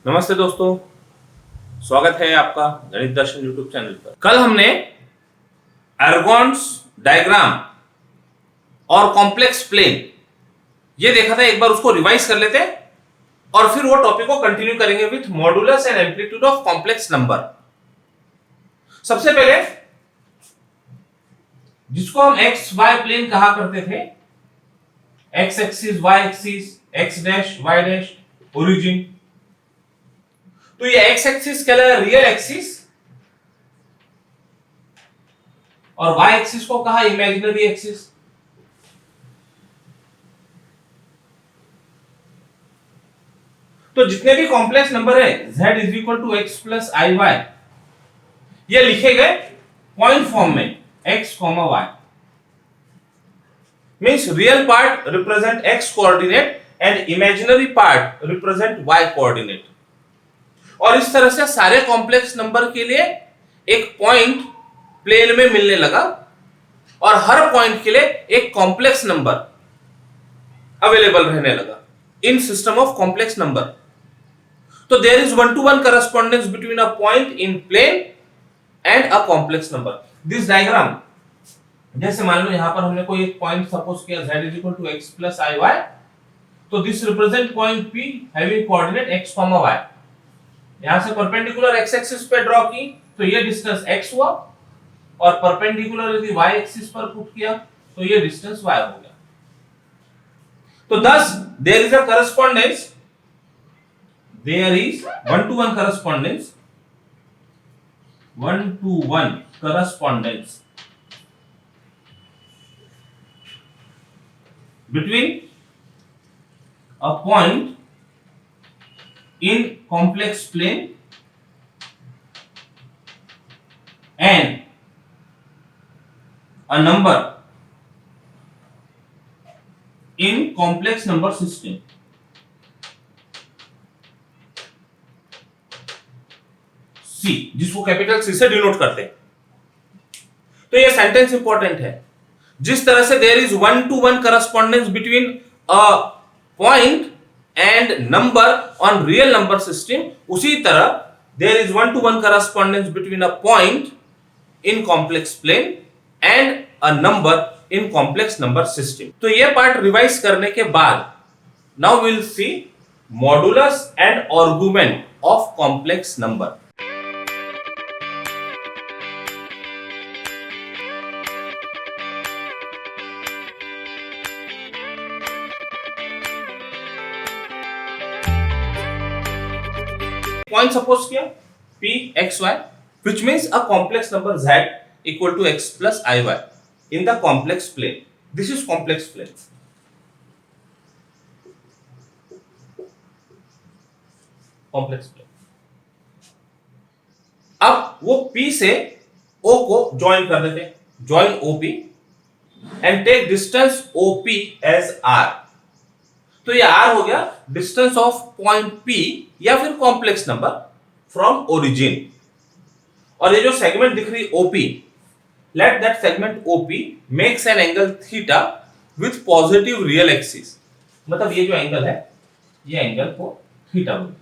नमस्ते दोस्तों, स्वागत है आपका गणित दर्शन यूट्यूब चैनल पर। कल हमने एर्गोन्स डायग्राम और कॉम्प्लेक्स प्लेन ये देखा था। एक बार उसको रिवाइज कर लेते हैं और फिर वो टॉपिक को कंटिन्यू करेंगे with modulus and amplitude of complex number. सबसे पहले जिसको हम एक्स वाई प्लेन कहा करते थे, x axis, y axis, x dash, y dash, origin. तो ये एक्स एक्सिस कहलाया रियल एक्सिस और वाई एक्सिस को कहा इमेजिनरी एक्सिस। तो जितने भी कॉम्प्लेक्स नंबर है z is equal to x plus i y, ये लिखे गए पॉइंट फॉर्म में x comma y। Means real part represent x coordinate and imaginary part represent y coordinate. और इस तरह से सारे कॉम्प्लेक्स नंबर के लिए एक पॉइंट प्लेन में मिलने लगा और हर पॉइंट के लिए एक कॉम्प्लेक्स नंबर अवेलेबल रहने लगा in system of complex number. तो there is one to one correspondence between a point in plane and a complex number. This diagram, जैसे मान लो यहां पर हमने कोई एक पॉइंट सपोज किया z is equal to x plus i y, तो this represent point p having coordinate x comma y। यहां से परपेंडिकुलर x एक्सिस पे ड्रॉ की तो ये डिस्टेंस x हुआ और परपेंडिकुलर यदि y एक्सिस पर पुट किया तो ये डिस्टेंस y हो गया। तो thus there is a correspondence, there is one to one correspondence, one to one correspondence between a point in complex plane and a number in complex number system। C, जिसको capital C से denote करते हैं। तो ये sentence important है। जिस तरह से there is one to one correspondence between a point and number on real number system, उसी तरह there is one to one correspondence between a point in complex plane and a number in complex number system. तो ये part revise करने के बाद now will see modulus and argument of complex number. Point suppose किया p x y, which means a complex number z equal to x plus i y in the complex plane. This is complex plane. Complex plane. अब वो p से o को join कर देते हैं, join OP and take distance OP as r। तो ये r हो गया डिस्टेंस ऑफ पॉइंट p या फिर कॉम्प्लेक्स नंबर फ्रॉम ओरिजिन। और ये जो सेगमेंट दिख रही OP, let that segment OP makes an angle theta with positive real axis. मतलब ये जो एंगल है, ये एंगल को थीटा बोलते हैं।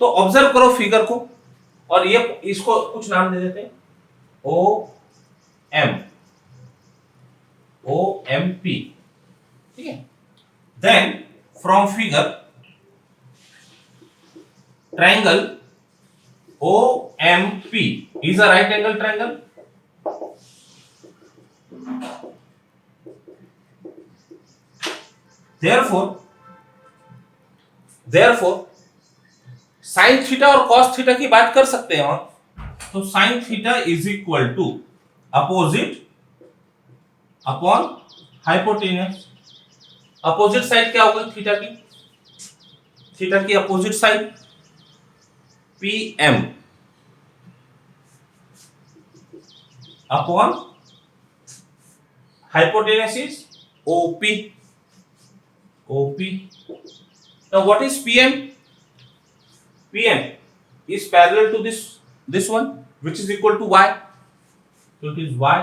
तो ऑब्जर्व करो फिगर को और ये इसको कुछ नाम दे देते हैं, OP, ठीक है। Then from figure, triangle OMP is a right angle triangle. Therefore sin theta और cos थीटा की बात कर सकते हैं हम। तो sin थीटा is equal to opposite upon hypotenuse. Opposite side क्या होगा थीटा की? थीटा की opposite side PM upon hypotenuse is OP। Now what is PM? PM is parallel to this one which is equal to y, so it is y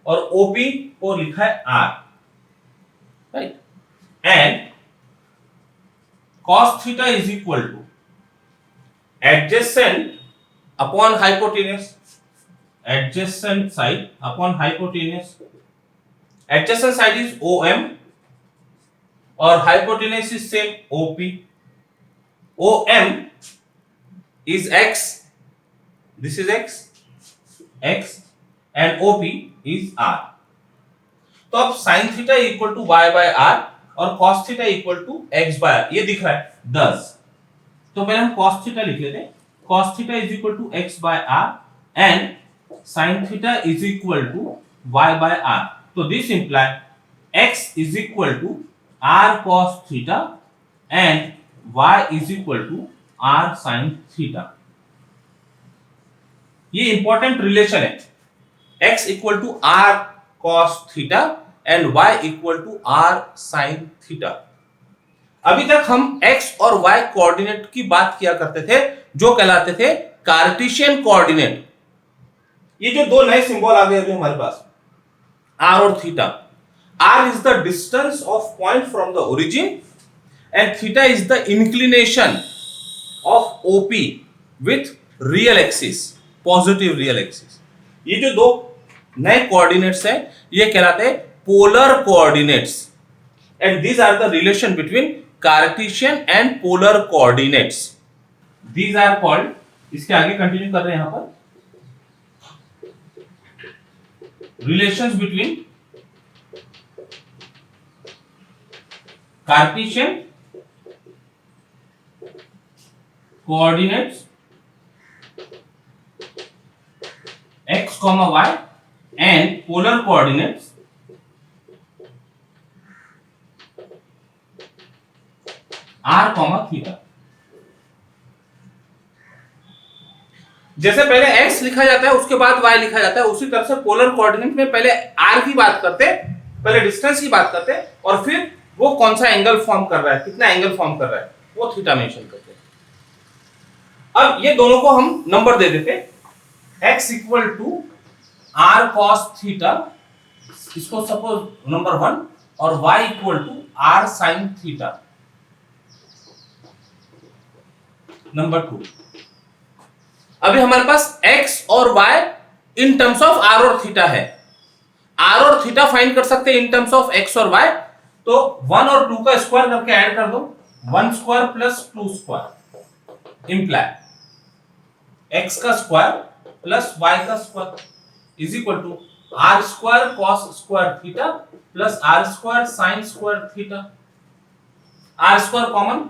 और OP को लिखा है R, right? And cos theta is equal to adjacent upon hypotenuse, adjacent side upon hypotenuse. Adjacent side is OM और hypotenuse is same OP. OM is x, this is x and OP is r. तो अब sin theta equal to y by r और cos theta equal to x बाय r, ये दिख रहा है 10. तो पहले हम cos theta लिख लेते हैं. cos theta is equal to x by r and sin theta is equal to y by r. So this implies x is equal to r cos theta and y is equal to r sin theta. ये important relation है. x equal to r cos theta and y equal to r sin theta. अभी तक हम x और y coordinate की बात किया करते थे जो कहलाते थे कार्टेशियन कोऑर्डिनेट. ये जो दो नए सिंबल आ गए अभी हमारे पास r और theta. r is the distance of point from the origin and theta is the inclination of OP with real axis, positive real axis. ये जो दो नए कोऑर्डिनेट्स हैं ये कहलाते हैं polar coordinates and these are the relation between Cartesian and polar coordinates. These are called, इसके आगे कंटिन्यू कर रहे हैं यहां पर, relations between Cartesian coordinates x, y and polar coordinates r, theta. जैसे पहले x लिखा जाता है उसके बाद y लिखा जाता है, उसी तरह से पोलर कोऑर्डिनेट में पहले r की बात करते, पहले डिस्टेंस की बात करते और फिर वो कौन सा एंगल फॉर्म कर रहा है, कितना एंगल फॉर्म कर रहा है, वो थीटा मेंशन करते हैं. अब ये दोनों को हम नंबर दे देते. x equal to r cos theta, इसको सपोज नंबर 1 और y equal to r sin थीटा नंबर 2. अभी हमारे पास x और y in terms of r और थीटा है. r और थीटा फाइंड कर सकते हैं इन टर्म्स ऑफ x और y. तो 1 और 2 का स्क्वायर करके ऐड कर दो, 1 square plus 2 square imply x का स्क्वायर प्लस y का square is equal to r square cos square theta plus r square sin square theta. r square common,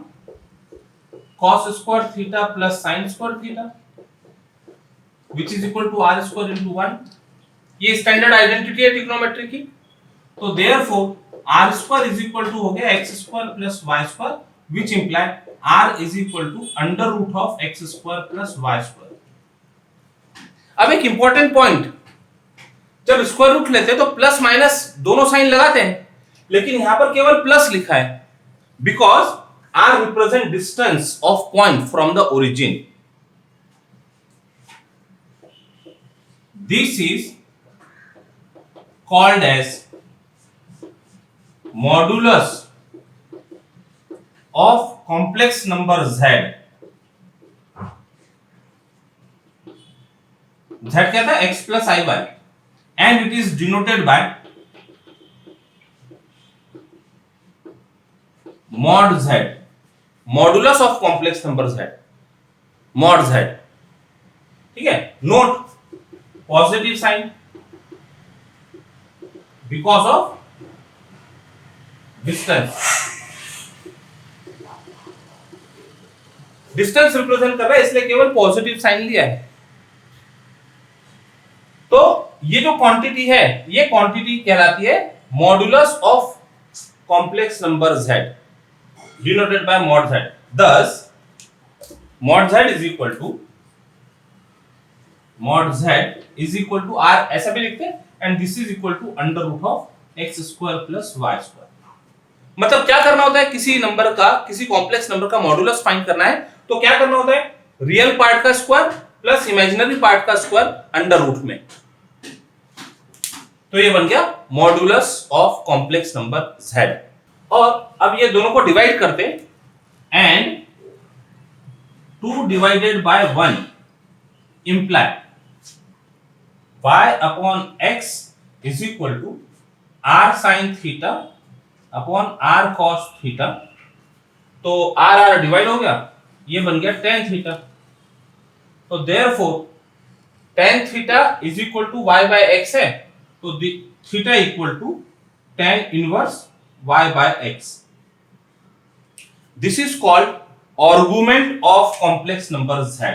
cos square theta plus sin square theta which is equal to r square into 1. ये standard identity है trigonometry की. तो therefore r square is equal to हो गया x square plus y square which imply r is equal to under root of x square plus y square. अब एक important point, जब square root लेते हैं तो प्लस माइनस दोनों sign लगाते हैं, लेकिन यहां पर केवल प्लस लिखा है because r represent distance of point from the origin. This is called as modulus of complex number z. Z क्या था? x plus i y and it is denoted by mod z. Modulus of complex number z, mod z. ठीक है. Note positive sign because of distance. Distance represent कर रहा है इसलिए केवल positive sign लिया है. तो ये जो क्वांटिटी है ये क्वांटिटी कहलाती है modulus of complex number z denoted by mod z. Thus mod z is equal to r, ऐसा भी लिखते हैं, and this is equal to under root of x square plus y square. मतलब क्या करना होता है, किसी नंबर का, किसी कॉम्प्लेक्स नंबर का मॉडुलस फाइंड करना है तो क्या करना होता है, रियल पार्ट का स्क्वायर प्लस इमेजिनरी पार्ट का स्क्वायर अंडर रूट में. तो ये बन गया modulus of complex number z. और अब ये दोनों को डिवाइड करते and 2 divided by 1 imply y upon x is equal to r sin theta upon r cos theta। तो r r डिवाइड हो गया, ये बन गया tan थीटा। तो therefore tan theta is equal to y by x है, तो theta equal to tan inverse y by x। This is called argument of complex number z।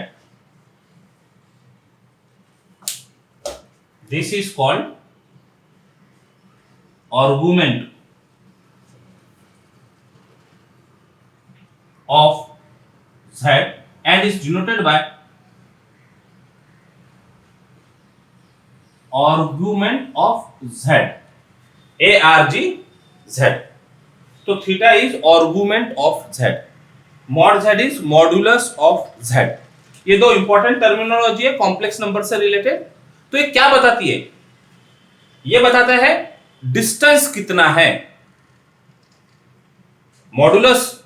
This is called argument of z and is denoted by argument of z, arg z। तो theta is argument of z, mod z is modulus of z। ये दो important terminology है complex number से related. तो ये क्या बताती है? ये बताता है डिस्टेंस कितना है। Modulus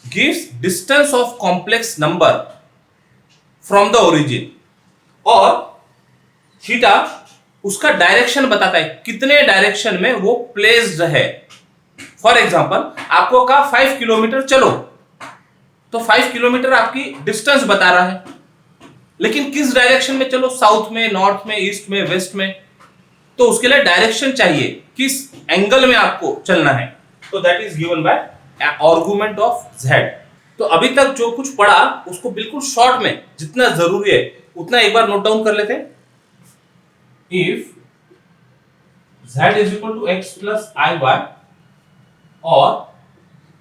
gives distance of complex number from the origin, और थीटा उसका डायरेक्शन बताता है कितने डायरेक्शन में वो प्लेस्ड है। फॉर एग्जांपल आपको कहा 5 किलोमीटर चलो, तो 5 किलोमीटर आपकी डिस्टेंस बता रहा है, लेकिन किस डायरेक्शन में चलो, साउथ में, नॉर्थ में, ईस्ट में, वेस्ट में, तो उसके लिए डायरेक्शन चाहिए, किस एंगल में आपको चलना है। तो that is given by argument of z। तो अभी तक जो कुछ पढ़ा उसको बिल्कुल शॉर्ट में जितना जरूरी है उतना एक बार नोट डाउन कर लेते हैं। If z is equal to x plus i y और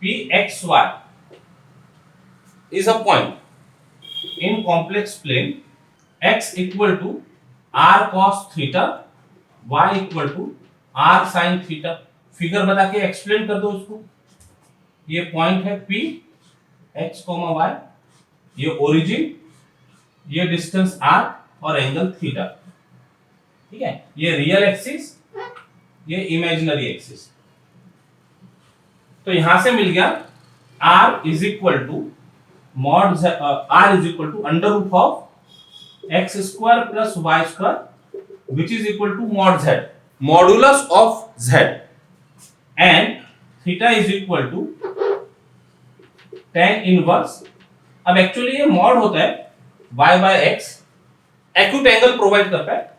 p x y is a point in complex plane, x equal to r cos theta, y equal to r sin theta। Figure बता के explain कर दो उसको। ये point है P x, y, ये origin, ये डिस्टेंस r और एंगल थीटा। ठीक है, ये रियल एक्सिस, ये इमेजिनरी एक्सिस। तो यहां से मिल गया r is equal to mod r is equal to under root of x square plus y square which is equal to mod z, modulus of z, and theta is equal to tan inverse. अब actually ये mod होता है y by x, acute angle provide करता है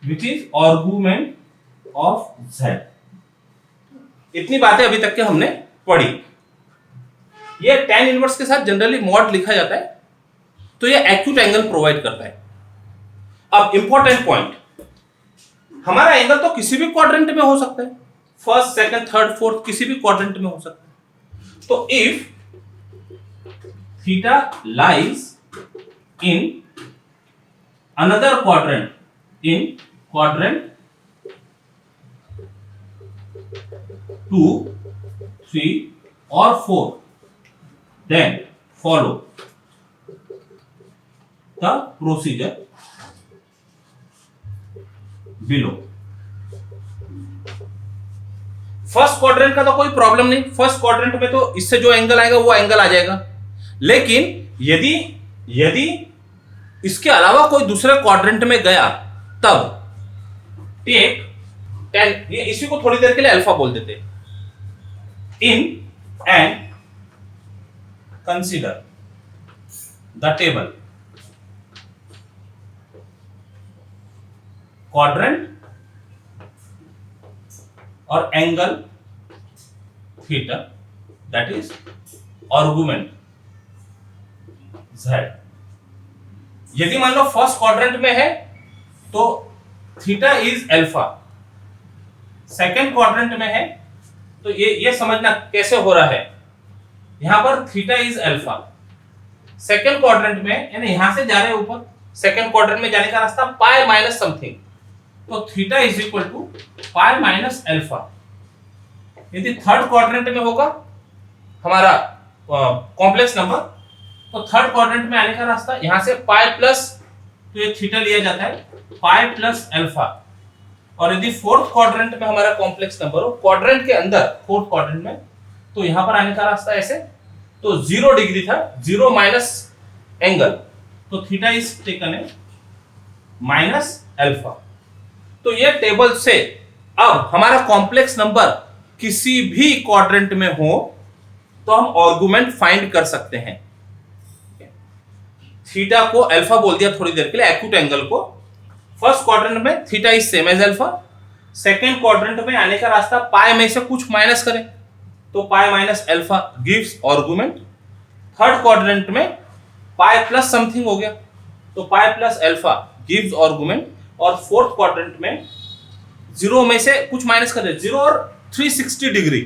which is argument of z। इतनी बातें अभी तक के हमने पढ़ी। ये tan इनवर्स के साथ जनरली मॉड लिखा जाता है, तो ये एक्यूट एंगल प्रोवाइड करता है। अब इंपॉर्टेंट पॉइंट, हमारा एंगल तो किसी भी क्वाड्रेंट में हो सकता है, फर्स्ट, सेकंड, थर्ड, फोर्थ, किसी भी क्वाड्रेंट में हो सकता है। तो if theta lies in another quadrant, in quadrant 2, 3 or 4, then follow the procedure below। First quadrant का तो कोई प्रॉब्लम नहीं, फर्स्ट क्वाड्रेंट में तो इससे जो एंगल आएगा वो एंगल आ जाएगा। लेकिन यदि इसके अलावा कोई दूसरे क्वाड्रेंट में गया, तब टेक tan, ये इसी को थोड़ी देर के लिए अल्फा बोल देते, in and consider the table quadrant और angle theta, that is argument z। यदि मान लो फर्स्ट क्वाड्रेंट में है तो theta is alpha, second quadrant में है तो ये समझना कैसे हो रहा है। यहां पर theta is alpha, second quadrant में यानी यहां से जा रहे हैं ऊपर, सेकंड क्वाड्रेंट में जाने का रास्ता पाई माइनस समथिंग, तो theta is equal to pi minus alpha. यदि थर्ड क्वाड्रेंट में होगा हमारा कॉम्प्लेक्स नंबर, तो थर्ड क्वाड्रेंट में आने का रास्ता यहां से पाई प्लस, तो ये थीटा लिया जाता है पाई प्लस अल्फा। और यदि फोर्थ क्वाड्रेंट में हमारा कॉम्प्लेक्स नंबर हो, क्वाड्रेंट के अंदर फोर्थ क्वाड्रेंट में, तो यहां पर आने का रास्ता ऐसे तो 0 डिग्री था, 0 माइनस एंगल, तो थीटा इज टेकन है माइनस अल्फा। तो ये टेबल से अब हमारा कॉम्प्लेक्स नंबर किसी भी क्वाड्रेंट में हो तो हम आर्गुमेंट फाइंड कर सकते हैं। थीटा को अल्फा बोल दिया थोड़ी देर के लिए, एक्यूट एंगल को। फर्स्ट क्वाड्रेंट में theta is same as alpha, second quadrant में आने का रास्ता पाई में से कुछ माइनस करें तो पाई minus alpha gives argument. Third quadrant में पाई प्लस समथिंग हो गया तो pi plus alpha gives argument. और फोर्थ क्वाड्रेंट में 0 में से कुछ माइनस कर दे, 0 और 360 डिग्री,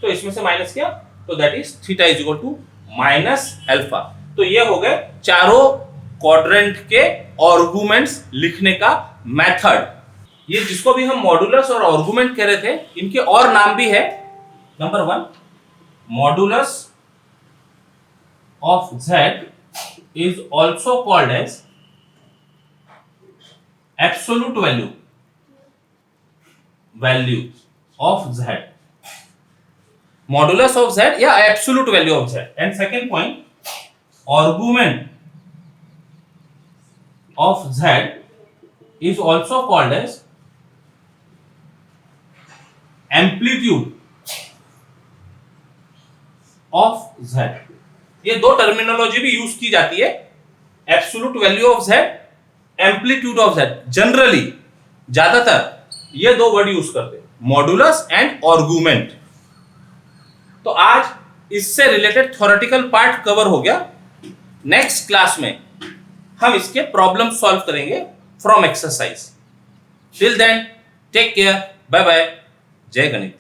तो इसमें से माइनस किया तो that is theta is equal to minus alpha. तो ये हो गए चारों क्वाड्रेंट के आर्गुमेंट्स लिखने का मेथड। ये जिसको भी हम मॉडुलस और आर्गुमेंट कह रहे थे, इनके और नाम भी है। Number 1, modulus of z is also called as absolute value of z, modulus of z या absolute value of z. And second point, argument of z is also called as amplitude of z. ये दो terminology भी use की जाती है, absolute value of z, amplitude of z। Generally ज्यादातर ये दो वर्ड यूज करते हैं, मॉडुलस एंड आर्गुमेंट। तो आज इससे रिलेटेड थ्योरेटिकल पार्ट कवर हो गया। नेक्स्ट क्लास में हम इसके प्रॉब्लम सॉल्व करेंगे from exercise. Till then take care, bye bye, जय गणित।